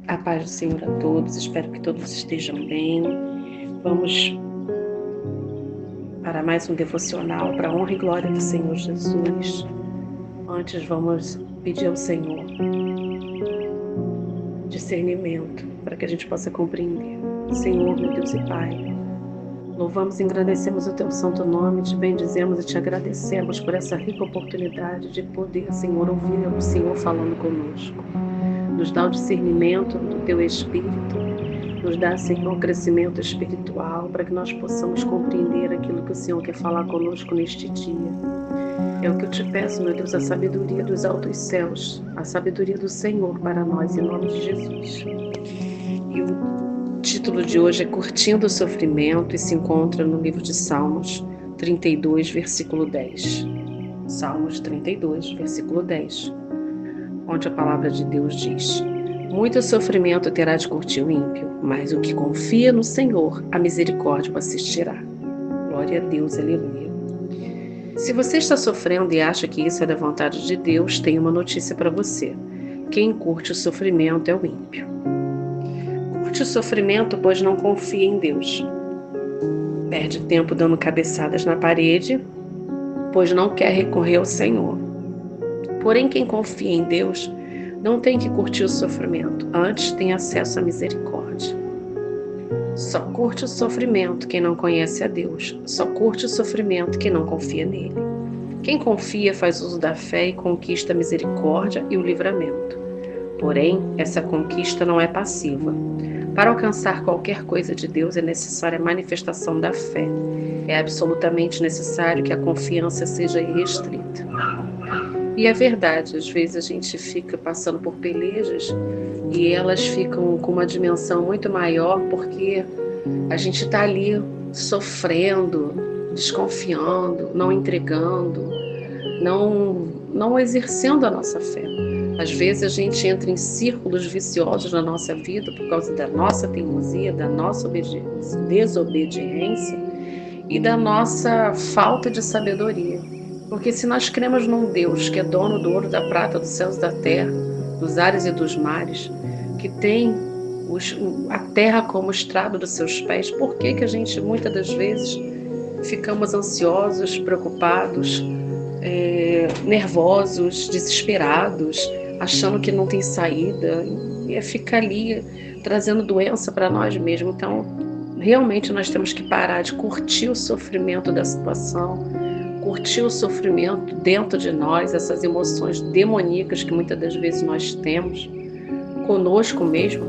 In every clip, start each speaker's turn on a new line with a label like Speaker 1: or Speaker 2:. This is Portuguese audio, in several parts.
Speaker 1: A paz do Senhor a todos, espero que todos estejam bem. Vamos para mais um devocional para a honra e glória do Senhor Jesus. Antes vamos pedir ao Senhor discernimento para que a gente possa compreender. Senhor, meu Deus e Pai, louvamos e agradecemos o Teu santo nome, te bendizemos e te agradecemos por essa rica oportunidade de poder, Senhor, ouvir o Senhor falando conosco. Nos dá o discernimento do Teu Espírito, nos dá, Senhor, crescimento espiritual para que nós possamos compreender aquilo que o Senhor quer falar conosco neste dia. É o que eu te peço, meu Deus, a sabedoria dos altos céus, a sabedoria do Senhor para nós, em nome de Jesus. E o título de hoje é Curtindo o Sofrimento e se encontra no livro de Salmos 32, versículo 10. Salmos 32, versículo 10. Onde a palavra de Deus diz: muito sofrimento terá de curtir o ímpio, mas o que confia no Senhor, a misericórdia o assistirá. Glória a Deus, aleluia. Se você está sofrendo e acha que isso é da vontade de Deus, tenho uma notícia para você. Quem curte o sofrimento é o ímpio. Curte o sofrimento, pois não confia em Deus. Perde tempo dando cabeçadas na parede, pois não quer recorrer ao Senhor. Porém, quem confia em Deus não tem que curtir o sofrimento, antes tem acesso à misericórdia. Só curte o sofrimento quem não conhece a Deus, só curte o sofrimento quem não confia nele. Quem confia faz uso da fé e conquista a misericórdia e o livramento. Porém, essa conquista não é passiva. Para alcançar qualquer coisa de Deus é necessária a manifestação da fé. É absolutamente necessário que a confiança seja irrestrita. E é verdade, às vezes a gente fica passando por pelejas e elas ficam com uma dimensão muito maior porque a gente está ali sofrendo, desconfiando, não entregando, não exercendo a nossa fé. Às vezes a gente entra em círculos viciosos na nossa vida por causa da nossa teimosia, da nossa desobediência e da nossa falta de sabedoria. Porque se nós cremos num Deus que é dono do ouro, da prata, dos céus e da terra, dos ares e dos mares, que tem a terra como estrado dos seus pés, por que a gente muitas das vezes ficamos ansiosos, preocupados, nervosos, desesperados, achando que não tem saída, e fica ali trazendo doença para nós mesmos? Então, realmente nós temos que parar de curtir o sofrimento da situação, curtir o sofrimento dentro de nós, essas emoções demoníacas que muitas das vezes nós temos conosco mesmo,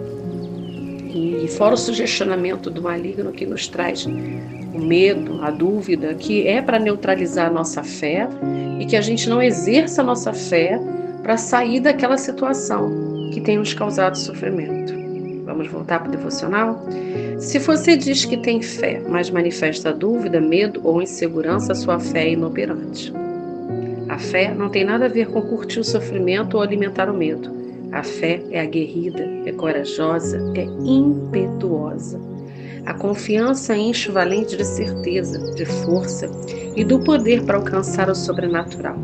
Speaker 1: e fora o sugestionamento do maligno que nos traz o medo, a dúvida, que é para neutralizar a nossa fé e que a gente não exerça a nossa fé para sair daquela situação que tem nos causado sofrimento. Vamos voltar para o devocional? Se você diz que tem fé, mas manifesta dúvida, medo ou insegurança, sua fé é inoperante. A fé não tem nada a ver com curtir o sofrimento ou alimentar o medo. A fé é aguerrida, é corajosa, é impetuosa. A confiança enche o valente de certeza, de força e do poder para alcançar o sobrenatural.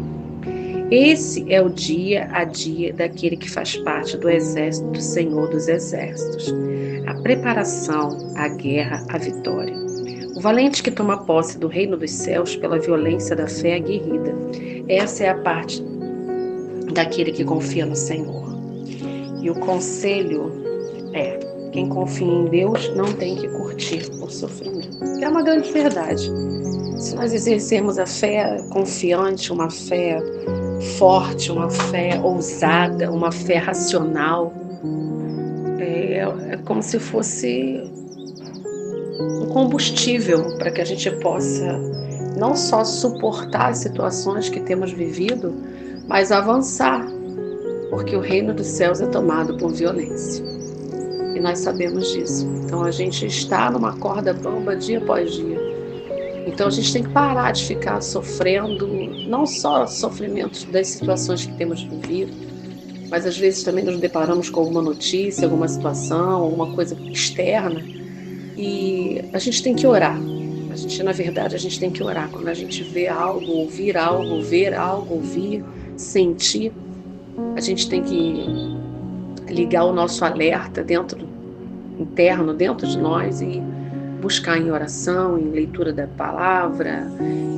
Speaker 1: Esse é o dia a dia daquele que faz parte do exército do Senhor dos Exércitos. A preparação, a guerra, a vitória. O valente que toma posse do reino dos céus pela violência da fé aguerrida. Essa é a parte daquele que confia no Senhor. E o conselho é: quem confia em Deus não tem que curtir o sofrimento. É uma grande verdade. Se nós exercemos a fé confiante, uma fé forte, uma fé ousada, uma fé racional, é como se fosse um combustível para que a gente possa não só suportar as situações que temos vivido, mas avançar, porque o reino dos céus é tomado por violência. E nós sabemos disso. Então a gente está numa corda bamba dia após dia. Então a gente tem que parar de ficar sofrendo, não só sofrimentos das situações que temos vivido, mas às vezes também nos deparamos com alguma notícia, alguma situação, alguma coisa externa, e a gente tem que orar. Na verdade, a gente tem que orar. Quando a gente vê algo, ouvir algo, ver algo, ouvir, sentir, a gente tem que ligar o nosso alerta interno dentro de nós e buscar em oração, em leitura da palavra,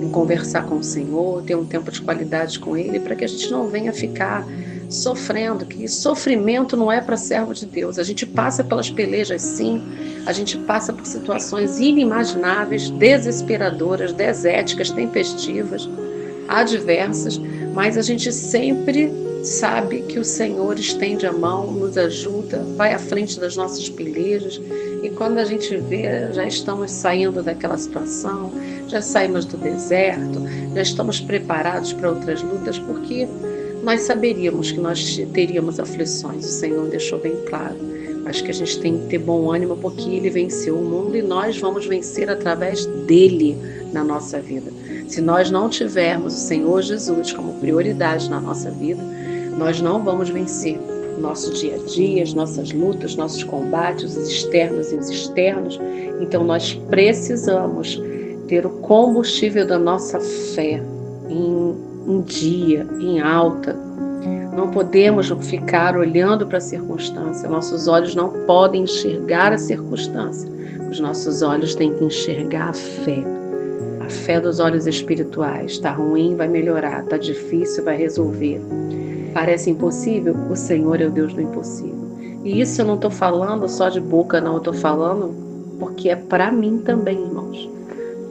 Speaker 1: em conversar com o Senhor, ter um tempo de qualidade com Ele, para que a gente não venha ficar sofrendo, que sofrimento não é para servo de Deus. A gente passa pelas pelejas, sim, a gente passa por situações inimagináveis, desesperadoras, deséticas, tempestivas, adversas, mas a gente sempre sabe que o Senhor estende a mão, nos ajuda, vai à frente das nossas pelejas, e quando a gente vê, já estamos saindo daquela situação, já saímos do deserto, já estamos preparados para outras lutas, porque nós saberíamos que nós teríamos aflições, o Senhor deixou bem claro, mas que a gente tem que ter bom ânimo, porque Ele venceu o mundo e nós vamos vencer através dEle na nossa vida. Se nós não tivermos o Senhor Jesus como prioridade na nossa vida, nós não vamos vencer o nosso dia a dia, as nossas lutas, nossos combates, os externos e os externos. Então nós precisamos ter o combustível da nossa fé em dia, em alta. Não podemos ficar olhando para a circunstância. Nossos olhos não podem enxergar a circunstância. Os nossos olhos têm que enxergar a fé. A fé dos olhos espirituais. Está ruim, vai melhorar. Está difícil, vai resolver. Parece impossível? O Senhor é o Deus do impossível. E isso eu não estou falando só de boca, não. Eu estou falando porque é para mim também, irmãos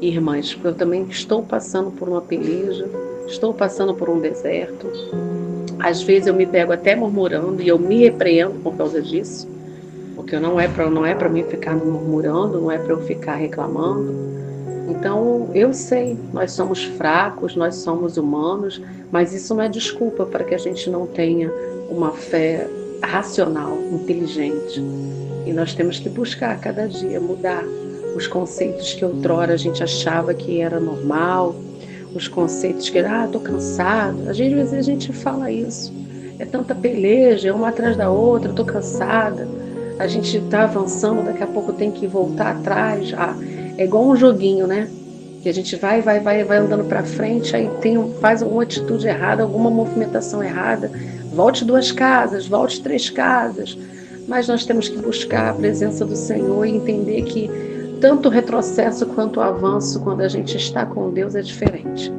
Speaker 1: e irmãs. Porque eu também estou passando por uma peleja, estou passando por um deserto. Às vezes eu me pego até murmurando e eu me repreendo por causa disso. Porque não é para mim ficar murmurando, não é para eu ficar reclamando. Então, eu sei, nós somos fracos, nós somos humanos, mas isso não é desculpa para que a gente não tenha uma fé racional, inteligente. E nós temos que buscar a cada dia mudar os conceitos que outrora a gente achava que era normal, os conceitos que, tô cansado. Às vezes a gente fala isso, é tanta peleja, uma atrás da outra, tô cansada. A gente está avançando, daqui a pouco tem que voltar atrás. É igual um joguinho, né? Que a gente vai andando para frente, aí faz alguma atitude errada, alguma movimentação errada, volte 2 casas, volte 3 casas. Mas nós temos que buscar a presença do Senhor e entender que tanto o retrocesso quanto o avanço, quando a gente está com Deus, é diferente.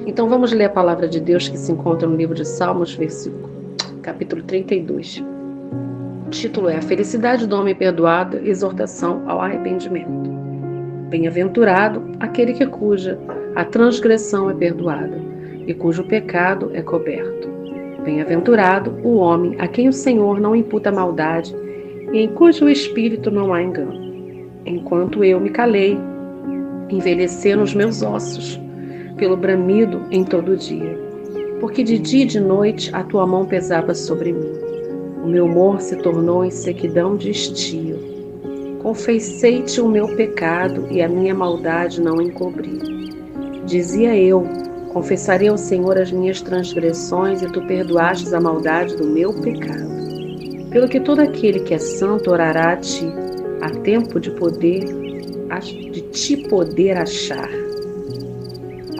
Speaker 1: Então vamos ler a palavra de Deus que se encontra no livro de Salmos, capítulo 32. O título é A Felicidade do Homem Perdoado, exortação ao arrependimento. Bem-aventurado aquele cuja a transgressão é perdoada e cujo pecado é coberto. Bem-aventurado o homem a quem o Senhor não imputa maldade e em cujo espírito não há engano. Enquanto eu me calei, envelheceram os meus ossos, pelo bramido em todo o dia. Porque de dia e de noite a tua mão pesava sobre mim. O meu humor se tornou em sequidão de estio. Confessei-te o meu pecado e a minha maldade não encobri. Dizia eu, confessarei ao Senhor as minhas transgressões e tu perdoastes a maldade do meu pecado. Pelo que todo aquele que é santo orará a ti, a tempo de te poder achar.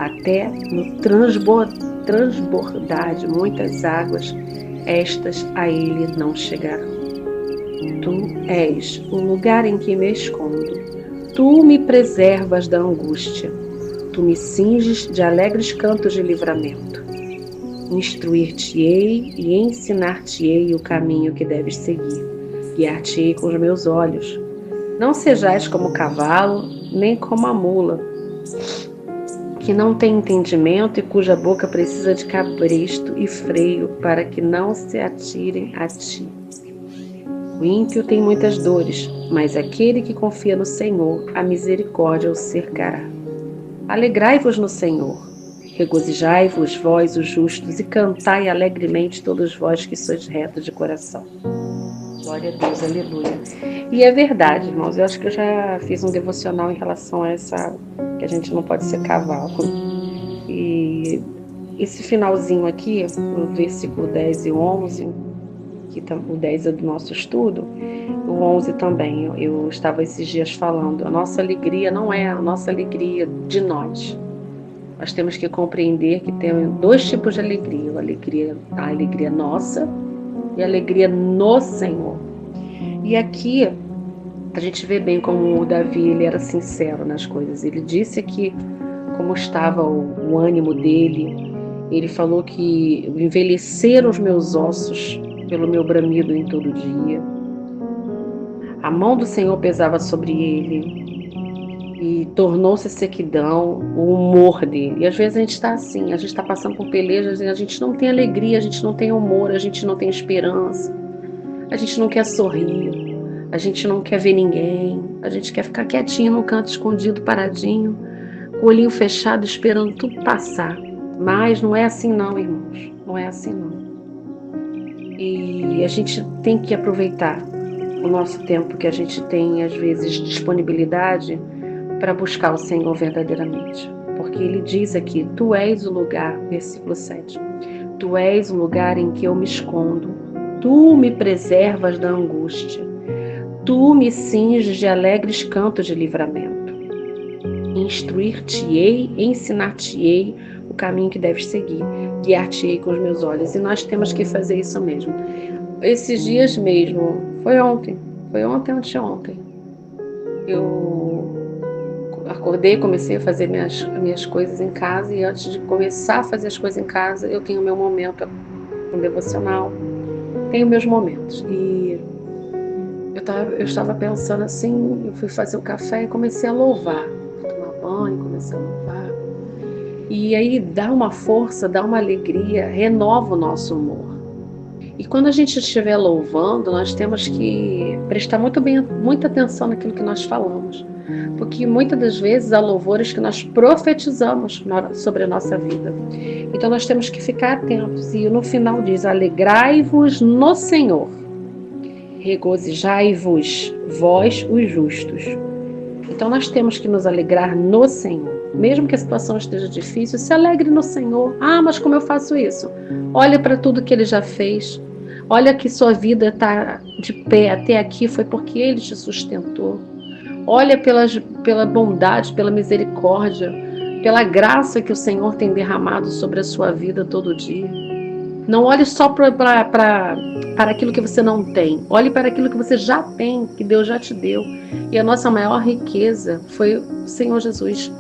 Speaker 1: Até no transbordar de muitas águas, estas a ele não chegarão. Tu és o lugar em que me escondo. Tu me preservas da angústia. Tu me cinges de alegres cantos de livramento. Instruir-te-ei e ensinar-te-ei o caminho que deves seguir. Guiar-te-ei com os meus olhos. Não sejais como o cavalo, nem como a mula, que não tem entendimento e cuja boca precisa de cabresto e freio para que não se atirem a ti. O ímpio tem muitas dores, mas aquele que confia no Senhor, a misericórdia o cercará. Alegrai-vos no Senhor, regozijai-vos vós os justos e cantai alegremente todos vós que sois retos de coração. Glória a Deus, aleluia. E é verdade, irmãos, eu acho que eu já fiz um devocional em relação a essa, que a gente não pode ser cavalo. E esse finalzinho aqui, no versículo 10 e 11, o 10 é do nosso estudo, o 11 também, eu estava esses dias falando, a nossa alegria não é a nossa alegria de nós. Nós temos que compreender que tem 2 tipos de alegria, a alegria nossa e alegria no Senhor. E aqui a gente vê bem como o Davi ele era sincero nas coisas. Ele disse que como estava o ânimo dele. Ele falou que envelheceram os meus ossos pelo meu bramido em todo dia. A mão do Senhor pesava sobre ele e tornou-se sequidão o humor dele. E às vezes a gente está assim, a gente está passando por pelejas e a gente não tem alegria, a gente não tem humor, a gente não tem esperança, a gente não quer sorrir, a gente não quer ver ninguém, a gente quer ficar quietinho num canto escondido, paradinho, com o olhinho fechado, esperando tudo passar. Mas não é assim não, irmãos. Não é assim não. E a gente tem que aproveitar o nosso tempo que a gente tem, às vezes, disponibilidade para buscar o Senhor verdadeiramente. Porque Ele diz aqui, Tu és o lugar, versículo 7, Tu és o lugar em que eu me escondo. Tu me preservas da angústia. Tu me cinges de alegres cantos de livramento. Instruir-te-ei, ensinar-te-ei o caminho que deves seguir, guiar-te-ei com os meus olhos. E nós temos que fazer isso mesmo. Esses dias mesmo, foi ontem, anteontem, eu acordei, comecei a fazer minhas coisas em casa, e antes de começar a fazer as coisas em casa, eu tenho meu momento no devocional, tenho meus momentos. E eu estava pensando assim, eu fui fazer o café e comecei a louvar. Banho, comecei a louvar. E aí dá uma força, dá uma alegria, renova o nosso humor. E quando a gente estiver louvando, nós temos que prestar muita atenção naquilo que nós falamos. Porque muitas das vezes há louvores que nós profetizamos sobre a nossa vida. Então nós temos que ficar atentos. E no final diz, alegrai-vos no Senhor, regozijai-vos, vós os justos. Então nós temos que nos alegrar no Senhor. Mesmo que a situação esteja difícil, se alegre no Senhor. Ah, mas como eu faço isso? Olha para tudo que Ele já fez. Olha que sua vida está de pé até aqui, foi porque Ele te sustentou. Olha pela bondade, pela misericórdia, pela graça que o Senhor tem derramado sobre a sua vida todo dia. Não olhe só para aquilo que você não tem. Olhe para aquilo que você já tem, que Deus já te deu. E a nossa maior riqueza foi o Senhor Jesus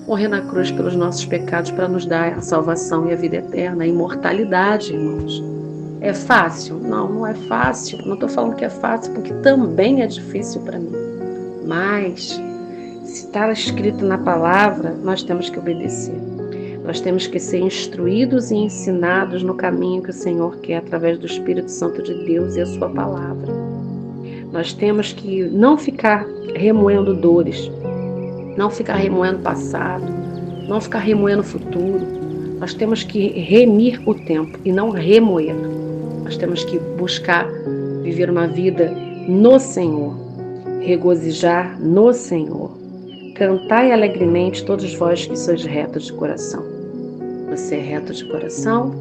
Speaker 1: morrer na cruz pelos nossos pecados para nos dar a salvação e a vida eterna, a imortalidade, irmãos. É fácil? Não, não é fácil. Não estou falando que é fácil, porque também é difícil para mim. Mas, se está escrito na palavra, nós temos que obedecer. Nós temos que ser instruídos e ensinados no caminho que o Senhor quer através do Espírito Santo de Deus e a sua palavra. Nós temos que não ficar remoendo dores, não ficar remoendo passado, não ficar remoendo futuro. Nós temos que remir o tempo e não remoer. Nós temos que buscar viver uma vida no Senhor, regozijar no Senhor. Cantai alegremente todos vós que sois retos de coração. Você é reto de coração?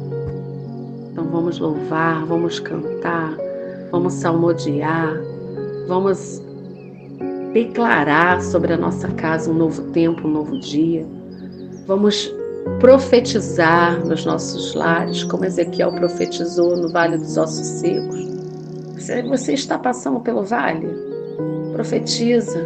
Speaker 1: Então vamos louvar, vamos cantar, vamos salmodiar, vamos declarar sobre a nossa casa um novo tempo, um novo dia. Vamos profetizar nos nossos lares, como Ezequiel profetizou no Vale dos Ossos Secos. Você está passando pelo vale? Profetiza.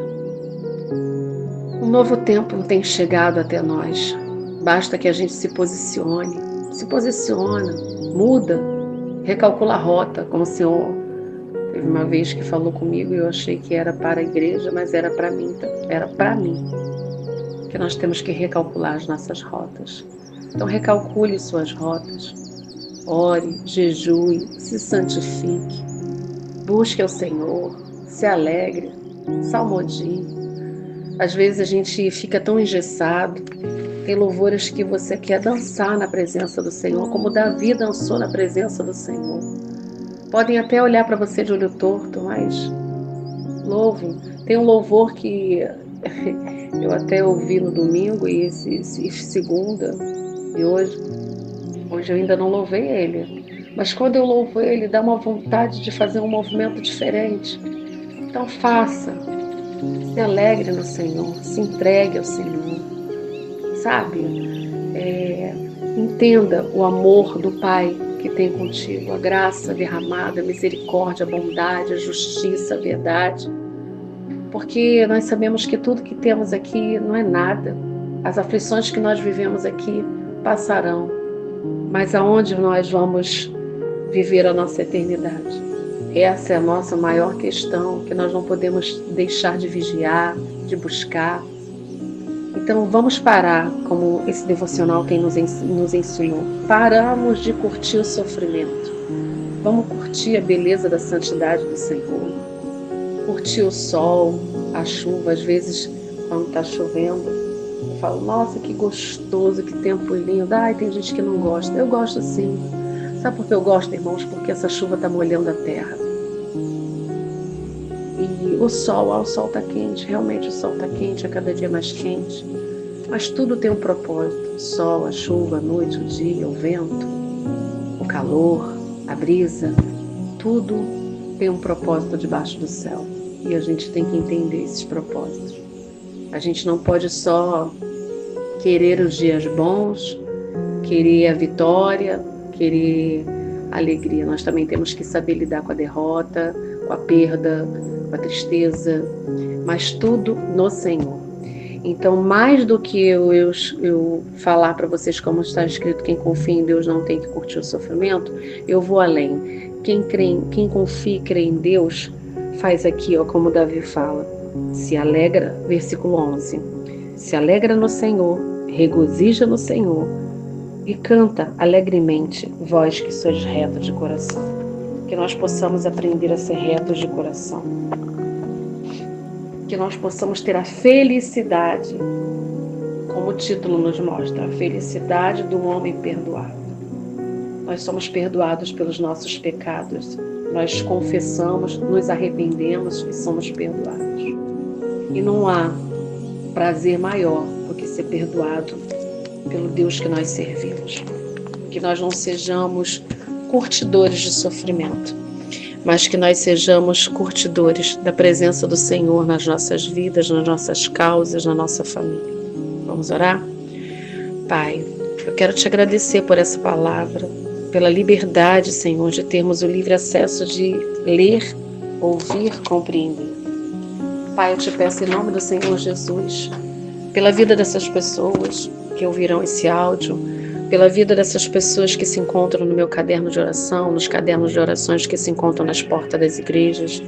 Speaker 1: Um novo tempo tem chegado até nós. Basta que a gente se posicione. Se posiciona, muda, recalcula a rota, como o Senhor teve uma vez que falou comigo e eu achei que era para a igreja, mas era para mim. Era para mim. Que nós temos que recalcular as nossas rotas. Então recalcule suas rotas. Ore, jejue, se santifique. Busque ao Senhor, se alegre, salmodie. Às vezes a gente fica tão engessado. Tem louvores que você quer dançar na presença do Senhor, como Davi dançou na presença do Senhor. Podem até olhar para você de olho torto, mas louve. Tem um louvor que eu até ouvi no domingo e esse segunda e hoje eu ainda não louvei ele. Mas quando eu louvo ele, dá uma vontade de fazer um movimento diferente. Então faça. Se alegre no Senhor, se entregue ao Senhor, sabe? Entenda o amor do Pai que tem contigo, a graça derramada, a misericórdia, a bondade, a justiça, a verdade. Porque nós sabemos que tudo que temos aqui não é nada. As aflições que nós vivemos aqui passarão. Mas aonde nós vamos viver a nossa eternidade? Essa é a nossa maior questão, que nós não podemos deixar de vigiar, de buscar. Então vamos parar, como esse devocional tem nos ensinou. Paramos de curtir o sofrimento. Vamos curtir a beleza da santidade do Senhor. Curtir o sol, a chuva. Às vezes, quando está chovendo, eu falo, nossa, que gostoso, que tempo lindo. Ai, tem gente que não gosta. Eu gosto sim. Sabe por que eu gosto, irmãos? Porque essa chuva está molhando a terra. E o sol está quente. Realmente o sol está quente, a cada dia mais quente. Mas tudo tem um propósito. O sol, a chuva, a noite, o dia, o vento, o calor, a brisa. Tudo tem um propósito debaixo do céu. E a gente tem que entender esses propósitos. A gente não pode só querer os dias bons, querer a vitória, querer a alegria. Nós também temos que saber lidar com a derrota, com a perda, com a tristeza, mas tudo no Senhor. Então, mais do que eu falar para vocês como está escrito, quem confia em Deus não tem que curtir o sofrimento, eu vou além. Quem confia e crê em Deus, faz aqui, como Davi fala, se alegra, versículo 11, se alegra no Senhor, regozija no Senhor e canta alegremente, vós que sois retos de coração. Que nós possamos aprender a ser retos de coração. Que nós possamos ter a felicidade, como o título nos mostra, a felicidade do homem perdoado. Nós somos perdoados pelos nossos pecados. Nós confessamos, nos arrependemos e somos perdoados. E não há prazer maior do que ser perdoado pelo Deus que nós servimos. Que nós não sejamos curtidores de sofrimento, mas que nós sejamos curtidores da presença do Senhor nas nossas vidas, nas nossas causas, na nossa família. Vamos orar? Pai, eu quero te agradecer por essa palavra, pela liberdade, Senhor, de termos o livre acesso de ler, ouvir, compreender. Pai, eu te peço em nome do Senhor Jesus, pela vida dessas pessoas que ouvirão esse áudio, pela vida dessas pessoas que se encontram no meu caderno de oração, nos cadernos de orações que se encontram nas portas das igrejas.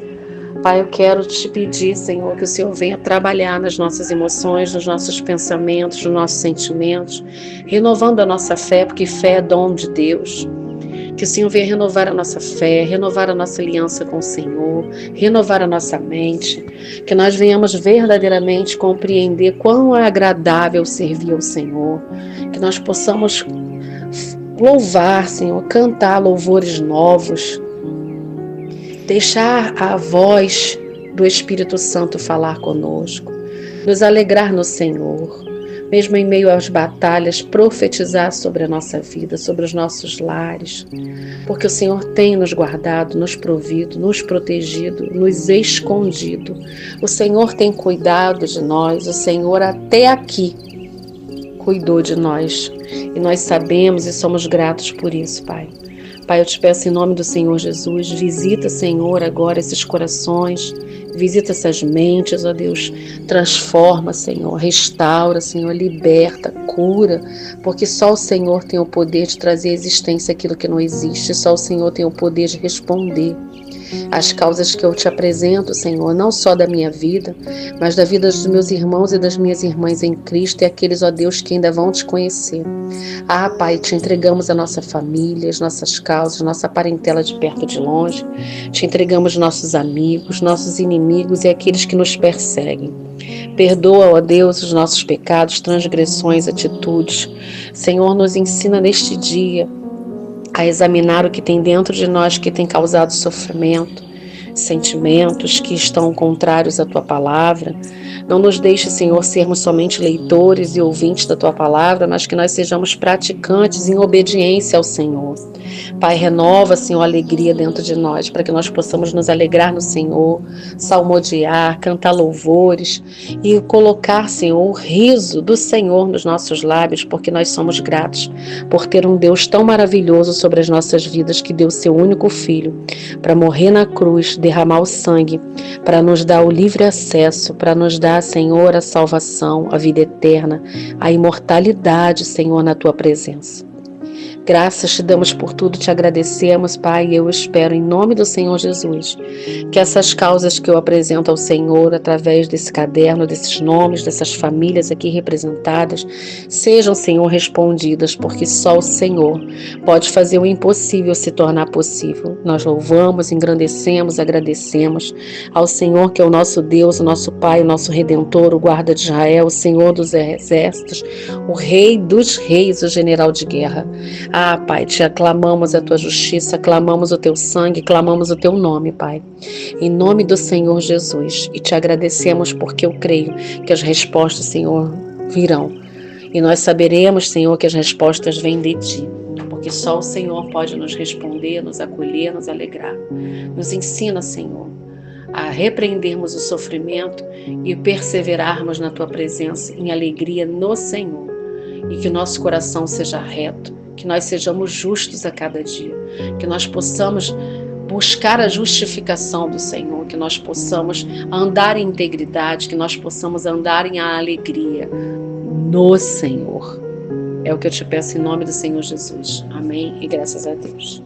Speaker 1: Pai, eu quero te pedir, Senhor, que o Senhor venha trabalhar nas nossas emoções, nos nossos pensamentos, nos nossos sentimentos, renovando a nossa fé, porque fé é dom de Deus. Que o Senhor venha renovar a nossa fé, renovar a nossa aliança com o Senhor, renovar a nossa mente, que nós venhamos verdadeiramente compreender quão é agradável servir ao Senhor, que nós possamos louvar, Senhor, cantar louvores novos, deixar a voz do Espírito Santo falar conosco, nos alegrar no Senhor, mesmo em meio às batalhas, profetizar sobre a nossa vida, sobre os nossos lares, porque o Senhor tem nos guardado, nos provido, nos protegido, nos escondido. O Senhor tem cuidado de nós, o Senhor até aqui cuidou de nós, e nós sabemos e somos gratos por isso, Pai. Pai, eu te peço em nome do Senhor Jesus, visita, Senhor, agora esses corações, visita essas mentes, ó Deus, transforma, Senhor, restaura, Senhor, liberta, cura, porque só o Senhor tem o poder de trazer à existência aquilo que não existe, só o Senhor tem o poder de responder as causas que eu te apresento, Senhor, não só da minha vida, mas da vida dos meus irmãos e das minhas irmãs em Cristo e aqueles, ó Deus, que ainda vão te conhecer. Ah, Pai, te entregamos a nossa família, as nossas causas, nossa parentela de perto e de longe, te entregamos nossos amigos, nossos inimigos e aqueles que nos perseguem. Perdoa, ó Deus, os nossos pecados, transgressões, atitudes. Senhor, nos ensina neste dia a examinar o que tem dentro de nós que tem causado sofrimento. sentimentos que estão contrários à tua palavra. Não nos deixe, Senhor, sermos somente leitores e ouvintes da tua palavra, mas que nós sejamos praticantes em obediência ao Senhor. Pai, renova, Senhor, a alegria dentro de nós, para que nós possamos nos alegrar no Senhor, salmodiar, cantar louvores e colocar, Senhor, o riso do Senhor nos nossos lábios, porque nós somos gratos por ter um Deus tão maravilhoso sobre as nossas vidas, que deu seu único Filho para morrer na cruz, derramar o sangue, para nos dar o livre acesso, para nos dar, Senhor, a salvação, a vida eterna, a imortalidade, Senhor, na tua presença. Graças te damos por tudo, te agradecemos, Pai, e eu espero em nome do Senhor Jesus, que essas causas que eu apresento ao Senhor, através desse caderno, desses nomes, dessas famílias aqui representadas, sejam, Senhor, respondidas, porque só o Senhor pode fazer o impossível se tornar possível. Nós louvamos, engrandecemos, agradecemos ao Senhor, que é o nosso Deus, o nosso Pai, o nosso Redentor, o guarda de Israel, o Senhor dos exércitos, o Rei dos reis, o general de guerra. Ah, Pai, te aclamamos a tua justiça, clamamos o teu sangue, clamamos o teu nome, Pai, em nome do Senhor Jesus, e te agradecemos porque eu creio que as respostas, Senhor, virão, e nós saberemos, Senhor, que as respostas vêm de ti, porque só o Senhor pode nos responder, nos acolher, nos alegrar. Nos ensina, Senhor, a repreendermos o sofrimento e perseverarmos na tua presença em alegria no Senhor, e que o nosso coração seja reto, que nós sejamos justos a cada dia, que nós possamos buscar a justificação do Senhor, que nós possamos andar em integridade, que nós possamos andar em alegria no Senhor. É o que eu te peço em nome do Senhor Jesus. Amém e graças a Deus.